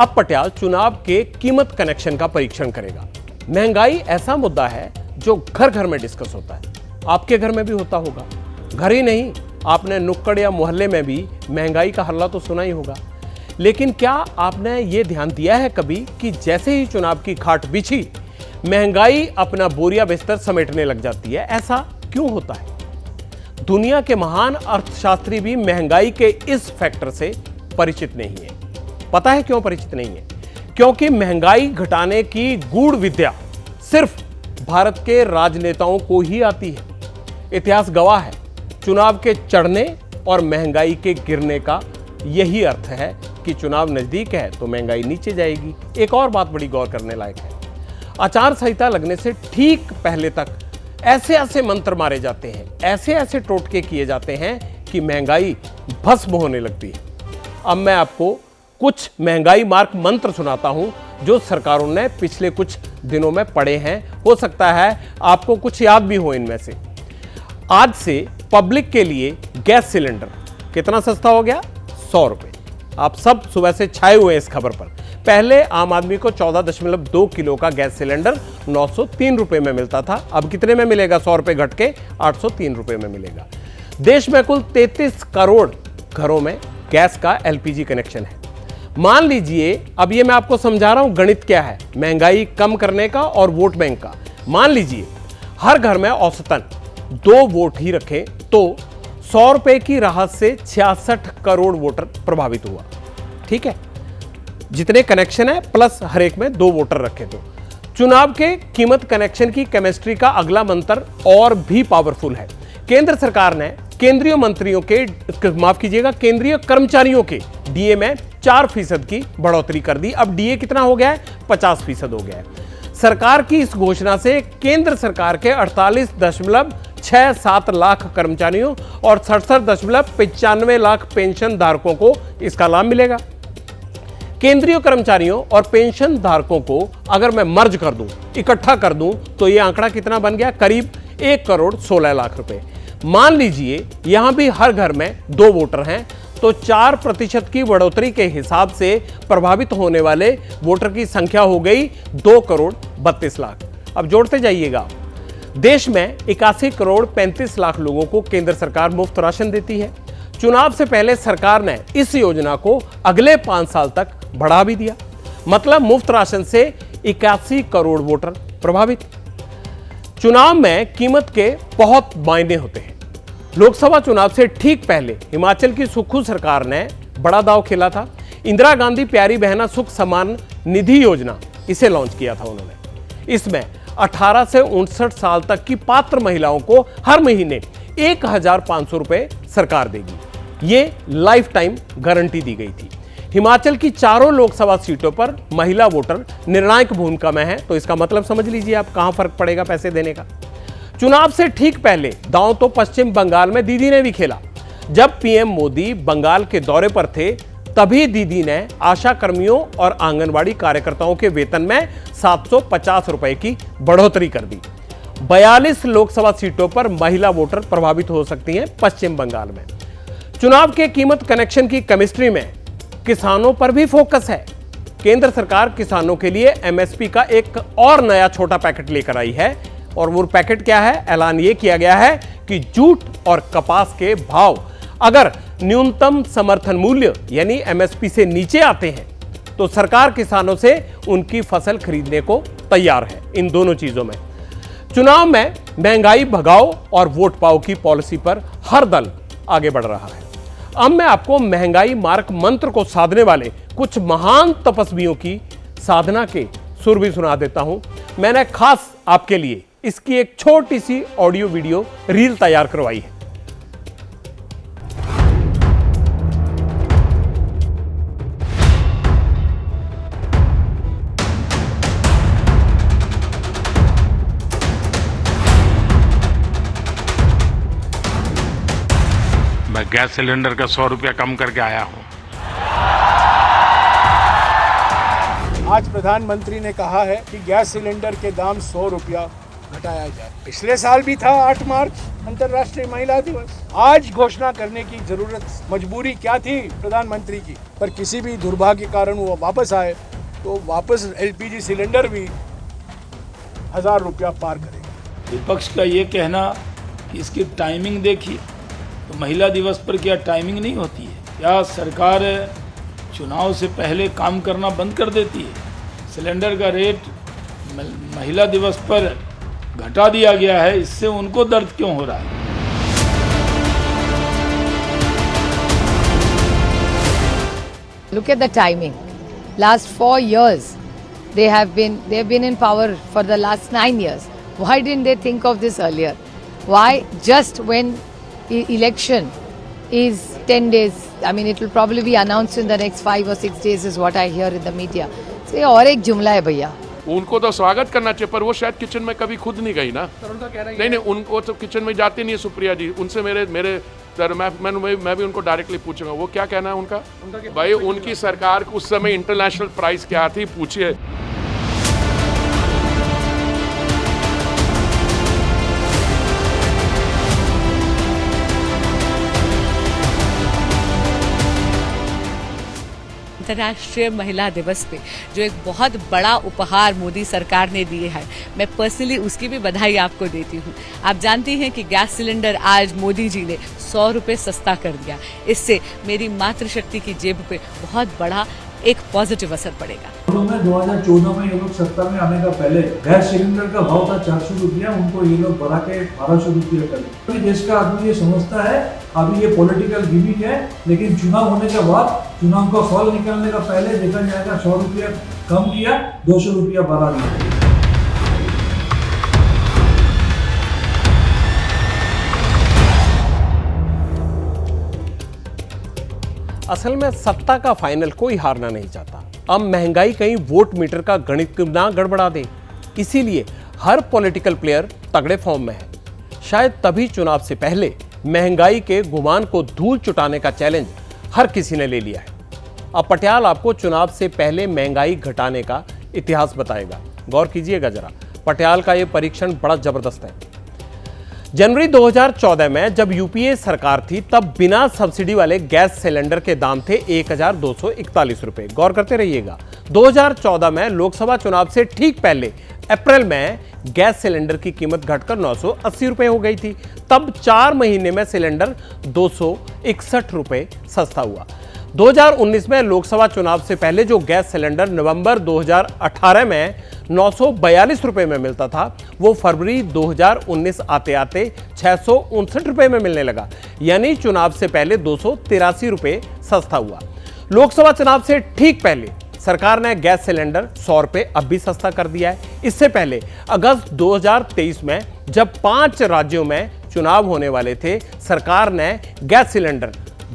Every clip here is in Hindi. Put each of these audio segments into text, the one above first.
अब पटियाल चुनाव के कीमत कनेक्शन का परीक्षण करेगा। महंगाई ऐसा मुद्दा है जो घर घर में डिस्कस होता है। आपके घर में भी होता होगा। घर ही नहीं, आपने नुक्कड़ या मोहल्ले में भी महंगाई का हल्ला तो सुना ही होगा। लेकिन क्या आपने ये ध्यान दिया है कभी कि जैसे ही चुनाव की खाट बिछी, महंगाई अपना बोरिया बिस्तर समेटने लग जाती है? ऐसा क्यों होता है? दुनिया के महान अर्थशास्त्री भी महंगाई के इस फैक्टर से परिचित नहीं है। पता है क्यों परिचित नहीं है? क्योंकि महंगाई घटाने की गूढ़ विद्या सिर्फ भारत के राजनेताओं को ही आती है। इतिहास गवाह है, चुनाव के चढ़ने और महंगाई के गिरने का यही अर्थ है कि चुनाव नजदीक है तो महंगाई नीचे जाएगी। एक और बात बड़ी गौर करने लायक है, आचार संहिता लगने से ठीक पहले तक ऐसे ऐसे मंत्र मारे जाते हैं, ऐसे ऐसे टोटके किए जाते हैं कि महंगाई भस्म होने लगती है। अब मैं आपको कुछ महंगाई मार्क मंत्र सुनाता हूं जो सरकारों ने पिछले कुछ दिनों में पढ़े हैं। हो सकता है आपको कुछ याद भी हो इनमें से। आज से पब्लिक के लिए गैस सिलेंडर कितना सस्ता हो गया? 100 रुपए। आप सब सुबह से छाए हुए इस खबर पर। पहले आम आदमी को 14.2 किलो का गैस सिलेंडर 903 रुपए में मिलता था। अब कितने में मिलेगा? 100 रुपए घट के 803 रुपए में मिलेगा। देश में कुल 33 करोड़ घरों में गैस का एलपीजी कनेक्शन है। मान लीजिए, अब ये मैं आपको समझा रहा हूं गणित क्या है, महंगाई कम करने का और वोट बैंक का। मान लीजिए हर घर में औसतन 2 वोट ही रखें तो 100 रुपए की राहत से 66 करोड़ वोटर प्रभावित हुआ। ठीक है, जितने कनेक्शन है प्लस हर एक में 2 वोटर रखे तो चुनाव के कीमत कनेक्शन की केमिस्ट्री का अगला मंत्र और भी पावरफुल है। केंद्र सरकार ने केंद्रीय मंत्रियों के, माफ कीजिएगा, केंद्रीय कर्मचारियों के डीए में 4% की बढ़ोतरी कर दी। अब डीए कितना हो गया है? 50% हो गया है। सरकार की इस घोषणा से केंद्र सरकार के 48.67 लाख कर्मचारियों और 67.95 लाख पेंशन धारकों को इसका लाभ मिलेगा। केंद्रीय कर्मचारियों और पेंशन धारकों को अगर मैं मर्ज कर दूं, इकट्ठा कर दूं, तो यह आंकड़ा कितना बन गया? करीब 1 करोड़ 16 लाख रुपए। मान लीजिए यहां भी हर घर में 2 वोटर हैं तो 4% की बढ़ोतरी के हिसाब से प्रभावित होने वाले वोटर की संख्या हो गई 2 करोड़ 32 लाख। अब जोड़ते जाइएगा। देश में 81 करोड़ 35 लाख लोगों को केंद्र सरकार मुफ्त राशन देती है। चुनाव से पहले सरकार ने इस योजना को अगले 5 साल तक बढ़ा भी दिया। मतलब मुफ्त राशन से 81 करोड़ वोटर प्रभावित। चुनाव में कीमत के बहुत मायने होते हैं। लोकसभा चुनाव से ठीक पहले हिमाचल की सुक्खू सरकार ने बड़ा दांव खेला था। इंदिरा गांधी प्यारी बहना सुख सम्मान निधि योजना, इसे लॉन्च किया था उन्होंने। इसमें 18 से 59 साल तक की पात्र महिलाओं को हर महीने 1500 रुपए सरकार देगी। ये लाइफ टाइम गारंटी दी गई थी। हिमाचल की चारों लोकसभा सीटों पर महिला वोटर निर्णायक भूमिका में है, तो इसका मतलब समझ लीजिए आप कहां फर्क पड़ेगा पैसे देने का। चुनाव से ठीक पहले दांव तो पश्चिम बंगाल में दीदी ने भी खेला। जब पीएम मोदी बंगाल के दौरे पर थे तभी दीदी ने आशा कर्मियों और आंगनवाड़ी कार्यकर्ताओं के वेतन में 750 रुपए की बढ़ोतरी कर दी। 42 लोकसभा सीटों पर महिला वोटर प्रभावित हो सकती हैं पश्चिम बंगाल में। चुनाव के कीमत कनेक्शन की केमिस्ट्री में किसानों पर भी फोकस है। केंद्र सरकार किसानों के लिए एमएसपी का एक और नया छोटा पैकेट लेकर आई है। और वो पैकेट क्या है? ऐलान ये किया गया है कि जूट और कपास के भाव अगर न्यूनतम समर्थन मूल्य यानी एमएसपी से नीचे आते हैं तो सरकार किसानों से उनकी फसल खरीदने को तैयार है। इन दोनों चीजों में चुनाव में महंगाई भगाओ और वोट पाओ की पॉलिसी पर हर दल आगे बढ़ रहा है। अब मैं आपको महंगाई मार्क मंत्र को साधने वाले कुछ महान तपस्वियों की साधना के सुर भी सुना देता हूं। मैंने खास आपके लिए इसकी एक छोटी सी ऑडियो वीडियो रील तैयार करवाई है। मैं गैस सिलेंडर का 100 रुपया कम करके आया हूं। आज प्रधानमंत्री ने कहा है कि गैस सिलेंडर के दाम 100 रुपया घटाया जाए। पिछले साल भी था 8 मार्च अंतर्राष्ट्रीय महिला दिवस। आज घोषणा करने की जरूरत, मजबूरी क्या थी प्रधानमंत्री की, पर किसी भी दुर्भाग्य कारण वो वापस आए तो वापस एलपीजी सिलेंडर भी 1000 रुपया पार करेगा। विपक्ष का ये कहना कि इसकी टाइमिंग देखिए, तो महिला दिवस पर क्या टाइमिंग नहीं होती है? क्या सरकार चुनाव से पहले काम करना बंद कर देती है? सिलेंडर का रेट महिला दिवस पर घटा दिया गया है, इससे उनको दर्द क्यों हो रहा है? Look at the timing. Last 4 years, they have been in power for the last 9 years. Why didn't they think of this earlier? Why just when election is 10 days? I mean, it will probably be announced in the next 5 or 6 days, is what I hear in the media. So ये और एक जुमला है भैया। उनको तो स्वागत करना चाहिए, पर वो शायद किचन में कभी खुद नहीं गई ना। नहीं, उनको तो किचन में जाती नहीं है सुप्रिया जी। उनसे मेरे सर मैं भी उनको डायरेक्टली पूछूंगा वो क्या कहना है उनका भाई, उनकी सरकार उस समय इंटरनेशनल प्राइस क्या थी पूछिए। अंतर्राष्ट्रीय महिला दिवस पे जो एक बहुत बड़ा उपहार मोदी सरकार ने दिए है, मैं पर्सनली उसकी भी बधाई आपको देती हूँ। आप जानती हैं कि गैस सिलेंडर आज मोदी जी ने 100 रुपये सस्ता कर दिया। इससे मेरी मातृशक्ति की जेब पे बहुत बड़ा एक पॉजिटिव असर पड़ेगा। 2014 में ये लोग सत्ता में आने का पहले गैस सिलेंडर का भाव था 400 रुपया, उनको ये लोग बढ़ा के 1200 रुपया कर दिया। देश का आदमी ये समझता है अभी ये पॉलिटिकल गिमिक है, लेकिन चुनाव होने के बाद चुनाव का फल निकलने का पहले देखा जाएगा 100 रुपया कम किया, 200 रुपया बढ़ा दिया। असल में सत्ता का फाइनल कोई हारना नहीं चाहता। अब महंगाई कहीं वोट मीटर का गणित ना गड़बड़ा दे, इसीलिए हर पॉलिटिकल प्लेयर तगड़े फॉर्म में है। शायद तभी चुनाव से पहले महंगाई के गुमान को धूल चुटाने का चैलेंज हर किसी ने ले लिया है। अब पटियाल आपको चुनाव से पहले महंगाई घटाने का इतिहास बताएगा। गौर कीजिएगा जरा, पटियाल का यह परीक्षण बड़ा जबरदस्त है। जनवरी 2014 में जब यूपीए सरकार थी, तब बिना सब्सिडी वाले गैस सिलेंडर के दाम थे 1241 रुपए। गौर करते रहिएगा, 2014 में लोकसभा चुनाव से ठीक पहले अप्रैल में गैस सिलेंडर की कीमत घटकर 980 रुपए हो गई थी। तब 4 महीने में सिलेंडर 261 रुपए सस्ता हुआ। 2019 में लोकसभा चुनाव से पहले जो गैस सिलेंडर नवंबर 2018 में 942 रुपए में मिलता था, वो फरवरी 2019 आते आते 659 रुपए में मिलने लगा, यानी चुनाव से पहले 283 रुपए सस्ता हुआ। लोकसभा चुनाव से ठीक पहले सरकार ने गैस सिलेंडर 100 रुपए अब भी सस्ता कर दिया है। इससे पहले अगस्त 2023 में जब 5 राज्यों में चुनाव होने वाले थे, सरकार ने गैस सिलेंडर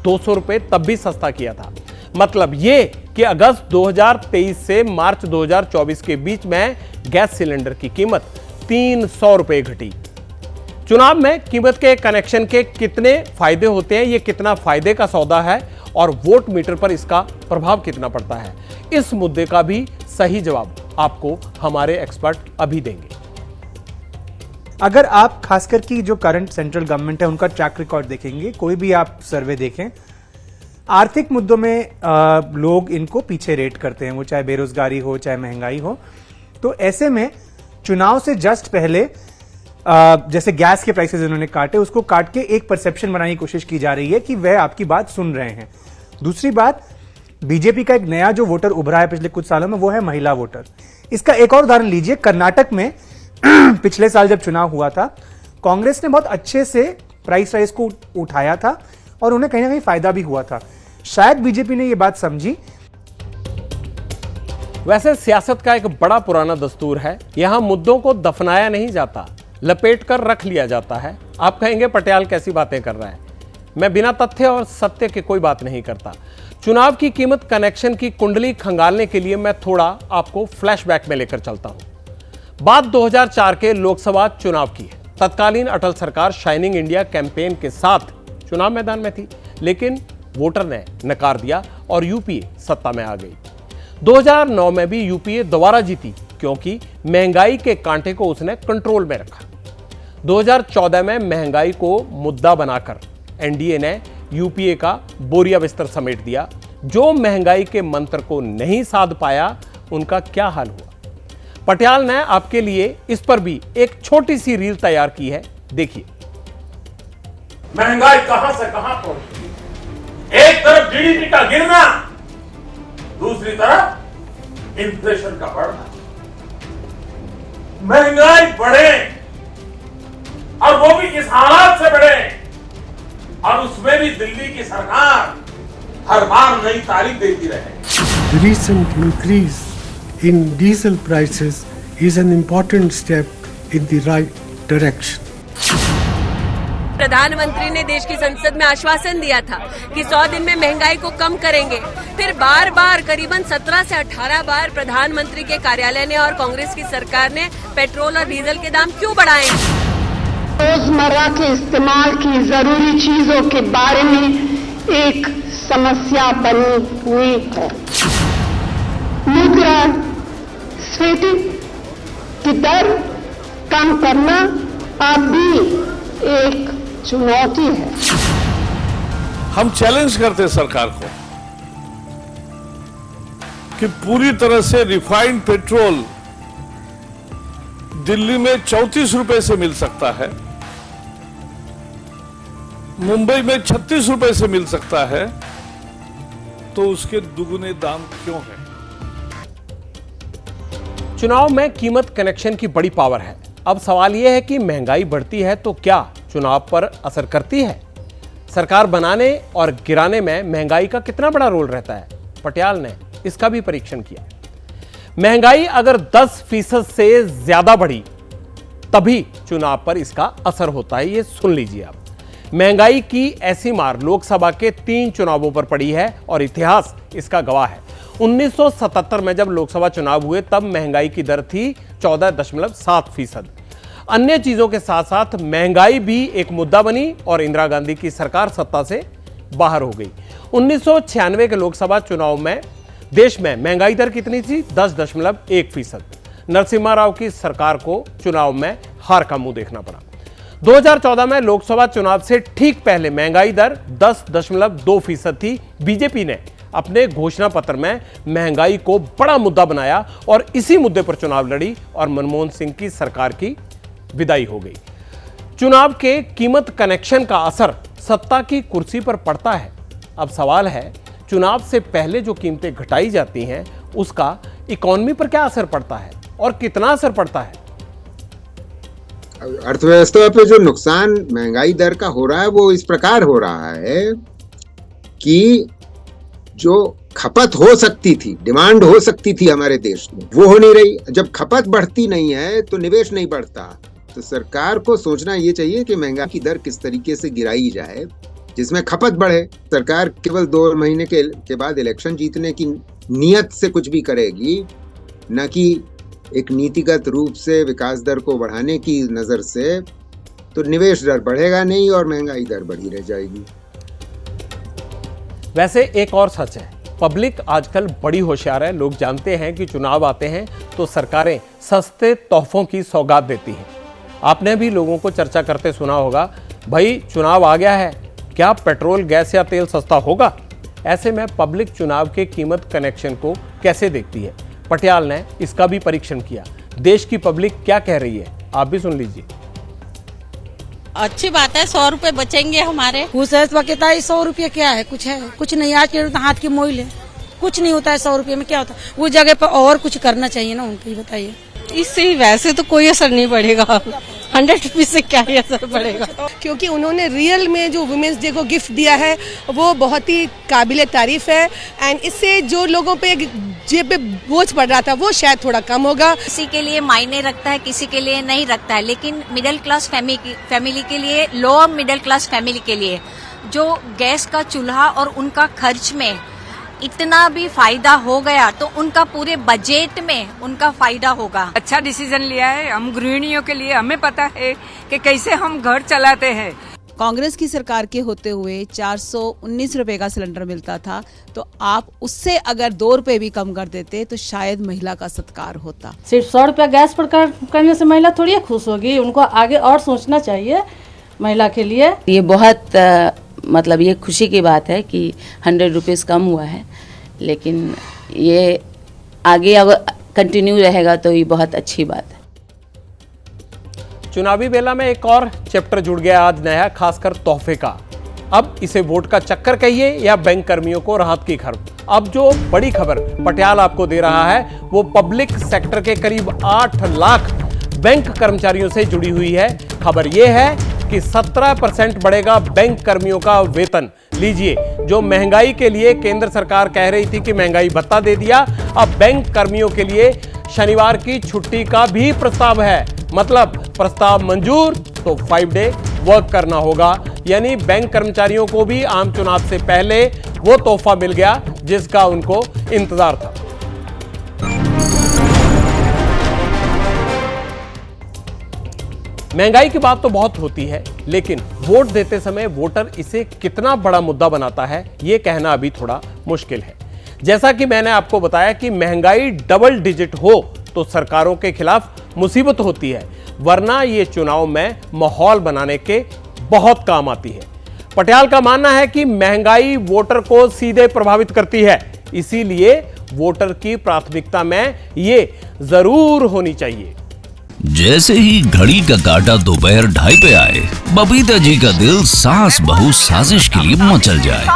200 रुपए तब भी सस्ता किया था। मतलब ये कि अगस्त 2023 से मार्च 2024 के बीच में गैस सिलेंडर की कीमत 300 रुपए घटी। चुनाव में कीमत के कनेक्शन के कितने फायदे होते हैं, ये कितना फायदे का सौदा है और वोट मीटर पर इसका प्रभाव कितना पड़ता है, इस मुद्दे का भी सही जवाब आपको हमारे एक्सपर्ट अभी देंगे। अगर आप खासकर की जो करंट सेंट्रल गवर्नमेंट है उनका ट्रैक रिकॉर्ड देखेंगे, कोई भी आप सर्वे देखें, आर्थिक मुद्दों में लोग इनको पीछे रेट करते हैं, वो चाहे बेरोजगारी हो चाहे महंगाई हो। तो ऐसे में चुनाव से जस्ट पहले जैसे गैस के प्राइसेस इन्होंने काटे, उसको काट के एक परसेप्शन बनाने की कोशिश की जा रही है कि वह आपकी बात सुन रहे हैं। दूसरी बात, बीजेपी का एक नया जो वोटर उभरा है पिछले कुछ सालों में, वो है महिला वोटर। इसका एक और उदाहरण लीजिए, कर्नाटक में पिछले साल जब चुनाव हुआ था, कांग्रेस ने बहुत अच्छे से प्राइस राइज को उठाया था और उन्हें कहीं ना कहीं फायदा भी हुआ था। शायद बीजेपी ने यह बात समझी। वैसे सियासत का एक बड़ा पुराना दस्तूर है, यहां मुद्दों को दफनाया नहीं जाता, लपेट कर रख लिया जाता है। आप कहेंगे पटियाल कैसी बातें कर रहा है। मैं बिना तथ्य और सत्य के कोई बात नहीं करता। चुनाव की कीमत कनेक्शन की कुंडली खंगालने के लिए मैं थोड़ा आपको फ्लैशबैक में लेकर चलता हूं। बात 2004 के लोकसभा चुनाव की है। तत्कालीन अटल सरकार शाइनिंग इंडिया कैंपेन के साथ चुनाव मैदान में थी, लेकिन वोटर ने नकार दिया और यूपीए सत्ता में आ गई। 2009 में भी यूपीए दोबारा जीती, क्योंकि महंगाई के कांटे को उसने कंट्रोल में रखा। 2014 में महंगाई को मुद्दा बनाकर एनडीए ने यूपीए का बोरिया बिस्तर समेट दिया। जो महंगाई के मंत्र को नहीं साध पाया, उनका क्या हाल हुआ? पटियाल ने आपके लिए इस पर भी एक छोटी सी रील तैयार की है, देखिए। महंगाई कहां से कहां पहुंची। एक तरफ जीडीपी का गिरना, दूसरी तरफ इन्फ्लेशन का बढ़ना। महंगाई बढ़े और वो भी इस हालात से बढ़े, और उसमें भी दिल्ली की सरकार हर बार नई तारीख देती रहे। The recent increase in diesel prices is an important step in the right direction. प्रधानमंत्री ने देश की संसद में आश्वासन दिया था कि 100 दिन में महंगाई को कम करेंगे। फिर बार बार करीबन 17 से 18 बार प्रधानमंत्री के कार्यालय ने और कांग्रेस की सरकार ने पेट्रोल और डीजल के दाम क्यों बढ़ाए? रोजमर्रा के इस्तेमाल की जरूरी चीजों के बारे में एक समस्या बनी हुई है। मुद्रास्फीति की दर कम करना अब भी एक चुनौती है। हम चैलेंज करते हैं सरकार को कि पूरी तरह से रिफाइंड पेट्रोल दिल्ली में 34 रुपए से मिल सकता है, मुंबई में 36 रुपए से मिल सकता है, तो उसके दुगुने दाम क्यों है? चुनाव में कीमत कनेक्शन की बड़ी पावर है। अब सवाल यह है कि महंगाई बढ़ती है तो क्या चुनाव पर असर करती है? सरकार बनाने और गिराने में महंगाई का कितना बड़ा रोल रहता है? पटियाल ने इसका भी परीक्षण किया। महंगाई अगर 10% से ज्यादा बढ़ी तभी चुनाव पर इसका असर होता है। ये सुन लीजिए आप। महंगाई की ऐसी मार लोकसभा के 3 चुनावों पर पड़ी है और इतिहास इसका गवाह है। 1977 में जब लोकसभा चुनाव हुए तब महंगाई की दर थी 14.7%। अन्य चीजों के साथ साथ महंगाई भी एक मुद्दा बनी और इंदिरा गांधी की सरकार सत्ता से बाहर हो गई। 1996 के लोकसभा चुनाव में देश में महंगाई दर कितनी थी? 10.1%। नरसिम्हा राव की सरकार को चुनाव में हार का मुंह देखना पड़ा। 2014 में लोकसभा चुनाव से ठीक पहले महंगाई दर 10.2% थी। बीजेपी ने अपने घोषणा पत्र में महंगाई को बड़ा मुद्दा बनाया और इसी मुद्दे पर चुनाव लड़ी और मनमोहन सिंह की सरकार की विदाई हो गई। चुनाव के कीमत कनेक्शन का असर सत्ता की कुर्सी पर पड़ता है। अब सवाल है, चुनाव से पहले जो कीमतें घटाई जाती हैं उसका इकोनॉमी पर क्या असर पड़ता है और कितना असर पड़ता है? अर्थव्यवस्था पे जो नुकसान महंगाई दर का हो रहा है वो इस प्रकार हो रहा है कि जो खपत हो सकती थी, डिमांड हो सकती थी हमारे देश में, वो हो नहीं रही। जब खपत बढ़ती नहीं है तो निवेश नहीं बढ़ता। तो सरकार को सोचना ये चाहिए कि महंगाई की दर किस तरीके से गिराई जाए जिसमें खपत बढ़े। सरकार केवल 2 महीने के बाद इलेक्शन जीतने की नियत से कुछ भी करेगी, न कि एक नीतिगत रूप से विकास दर को बढ़ाने की नजर से, तो निवेश दर बढ़ेगा नहीं और महंगाई दर बढ़ी रह जाएगी। वैसे एक और सच है, पब्लिक आजकल बड़ी होशियार है। लोग जानते हैं कि चुनाव आते हैं तो सरकारें सस्ते तोहफों की सौगात देती हैं। आपने भी लोगों को चर्चा करते सुना होगा, भाई चुनाव आ गया है, क्या पेट्रोल, गैस या तेल सस्ता होगा? ऐसे में पब्लिक चुनाव के कीमत कनेक्शन को कैसे देखती है? पटियाल ने इसका भी परीक्षण किया। देश की पब्लिक क्या कह रही है, आप भी सुन लीजिए। अच्छी बात है, 100 रुपए बचेंगे हमारे। खुश है, कहता है 100 रुपये क्या है, कुछ है कुछ नहीं। आज के हाथ की मोइल है, कुछ नहीं होता है 100 रुपये में। क्या होता है उस जगह पर और कुछ करना चाहिए ना उनको, ही बताइए। इससे वैसे तो कोई असर नहीं पड़ेगा, 100 रुपीज से क्या ही असर पड़ेगा। क्योंकि उन्होंने रियल में जो वुमेन्स डे को गिफ्ट दिया है वो बहुत ही काबिले तारीफ है। एंड इससे जो लोगों पे जेब पे बोझ पड़ रहा था वो शायद थोड़ा कम होगा। किसी के लिए मायने रखता है, किसी के लिए नहीं रखता है, लेकिन मिडिल क्लास फैमिली के लिए, लोअर मिडिल क्लास फैमिली के लिए जो गैस का चूल्हा और उनका खर्च में इतना भी फायदा हो गया तो उनका पूरे बजट में उनका फायदा होगा। अच्छा डिसीजन लिया है। हम गृहिणियों के लिए हमें पता है कि कैसे हम घर चलाते हैं। कांग्रेस की सरकार के होते हुए 419 रुपए का सिलेंडर मिलता था, तो आप उससे अगर 2 रुपए भी कम कर देते तो शायद महिला का सत्कार होता। सिर्फ 100 रुपया गैस पर करने से महिला थोड़ी खुश होगी, उनको आगे और सोचना चाहिए महिला के लिए। ये बहुत मतलब ये खुशी की बात है कि 100 रुपीज़ कम हुआ है, लेकिन ये आगे अगर कंटिन्यू रहेगा तो ये बहुत अच्छी बात है। चुनावी बेला में एक और चैप्टर जुड़ गया आज नया, खासकर तोहफे का। अब इसे वोट का चक्कर कहिए या बैंक कर्मियों को राहत की खबर। अब जो बड़ी खबर पटियाला आपको दे रहा है वो पब्लिक सेक्टर के करीब 8 लाख बैंक कर्मचारियों से जुड़ी हुई है। खबर यह है कि 17% बढ़ेगा बैंक कर्मियों का वेतन। लीजिए, जो महंगाई के लिए केंद्र सरकार कह रही थी कि महंगाई भत्ता दे दिया, अब बैंक कर्मियों के लिए शनिवार की छुट्टी का भी प्रस्ताव है। मतलब प्रस्ताव मंजूर तो 5 डे वर्क करना होगा। यानी बैंक कर्मचारियों को भी आम चुनाव से पहले वो तोहफा मिल गया जिसका उनको इंतजार था। महंगाई की बात तो बहुत होती है, लेकिन वोट देते समय वोटर इसे कितना बड़ा मुद्दा बनाता है ये कहना अभी थोड़ा मुश्किल है। जैसा कि मैंने आपको बताया कि महंगाई डबल डिजिट हो तो सरकारों के खिलाफ मुसीबत होती है, वरना ये चुनाव में माहौल बनाने के बहुत काम आती है। पटियाल का मानना है कि महंगाई वोटर को सीधे प्रभावित करती है, इसीलिए वोटर की प्राथमिकता में ये जरूर होनी चाहिए। जैसे ही घड़ी का काटा दोपहर 2:30 पे आए, बबीता जी का दिल सास बहू साजिश के लिए मचल जाए।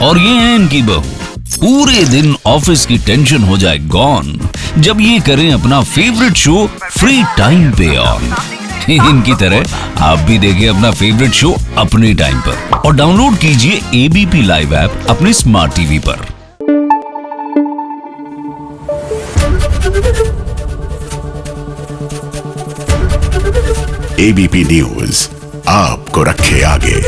और ये है इनकी बहू, पूरे दिन ऑफिस की टेंशन हो जाए गॉन जब ये करें अपना फेवरेट शो फ्री टाइम पे ऑन। इनकी तरह आप भी देखें अपना फेवरेट शो अपने टाइम पर और डाउनलोड कीजिए एबीपी लाइव ऐप अपने स्मार्ट टीवी पर। एबीपी न्यूज आपको रखे आगे।